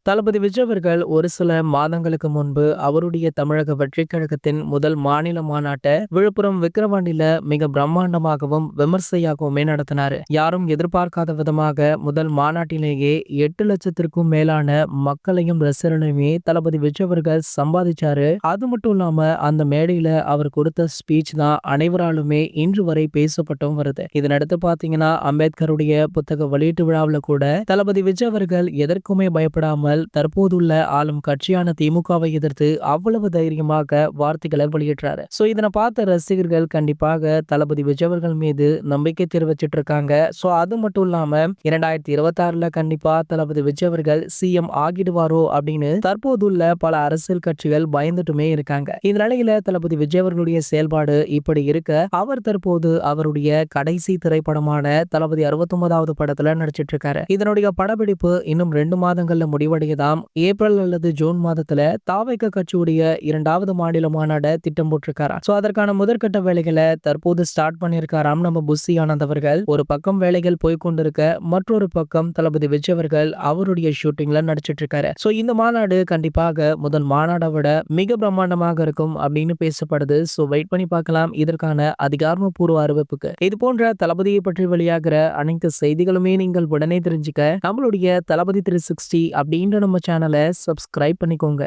தளபதி விஜய் அவர்கள் ஒரு சில மாதங்களுக்கு முன்பு அவருடைய தமிழக வெற்றிக் கழகத்தின் முதல் மாநில மாநாட்டை விழுப்புரம் விக்கிரவாண்டியில மிக பிரம்மாண்டமாகவும் விமர்சையாகவுமே நடத்தினாரு. யாரும் எதிர்பார்க்காத விதமாக முதல் மாநாட்டிலேயே 8 லட்சத்திற்கும் மேலான மக்களையும் ரசிகர்களையுமே தளபதி விஜய் அவர்கள் சம்பாதிச்சாரு. அது மட்டும் இல்லாம அந்த மேடையில அவர் கொடுத்த ஸ்பீச் தான் அனைவராலுமே இன்று வரை பேசப்பட்டும் வருது. இதனடுத்து பாத்தீங்கன்னா அம்பேத்கருடைய புத்தக வெளியீட்டு விழாவில் கூட தளபதி விஜய் அவர்கள் எதற்குமே பயப்படாமல் தற்போதுள்ள ஆளும் கட்சியான திமுகவை எதிர்த்து அவ்வளவு தைரியமாக வார்த்தைகளை வெளியிட்டாரு. சோ இதனை பார்த்த ரசிகர்கள் கண்டிப்பாக தளபதி விஜய் அவர்கள் மீது நம்பிக்கை தெரிவிச்சிட்டு இருக்காங்க. சோ அது மட்டும் இல்லாம 2026ல கண்டிப்பா தளபதி விஜய் அவர்கள் சிஎம் ஆகிடுவாரோ அப்படின்னு தற்போதுள்ள பல அரசியல் கட்சிகள் பயந்துட்டுமே இருக்காங்க. இந்த நிலையில தளபதி விஜய் அவர்களுடைய செயல்பாடு இப்படி இருக்க அவர் தற்போது அவருடைய கடைசி திரைப்படமான தளபதி 69வது படத்துல நடிச்சிட்டு இருக்காரு. இதனுடைய படப்பிடிப்பு இன்னும் 2 மாதங்கள்ல முடிவடையதாம். ஏப்ரல் அல்லது ஜூன் மாதத்துல தாவேக கட்சியுடைய 2வது மாநில மாநாட திட்டம் போட்டிருக்காராம். சோ அதற்கான முதற்கட்ட வேலைகளை தற்போது ஸ்டார்ட் பண்ணியிருக்காராம் நம்ம புஷி ஆனந்த் அவர்கள். ஒரு பக்கம் வேலைகள் போய்கொண்டிருக்க மற்றொரு பக்கம் தளபதி விஜய் அவர்கள் அவருடைய ஷூட்டிங்ல நடிச்சிட்டு இருக்காரு. சோ இந்த மாநாடு கண்டிப்பாக முதல் மாநாடை விட மிக பிரம்மாண்டமாக இருக்கும் அப்படின்னு பேசப்படுது. சோ வெயிட் பண்ணி பார்க்கலாம் இதற்கான அதிகாரப்பூர்வ அறிவிப்புக்கு. இது போன்ற தளபதியை பற்றி வெளியாகிற அனைத்து செய்திகளுமே நீங்கள் உடனே தெரிஞ்சுக்க நம்மளுடைய தளபதி 360 அப்படின்ற நம்ம சேனலை சப்ஸ்கிரைப் பண்ணிக்கோங்க.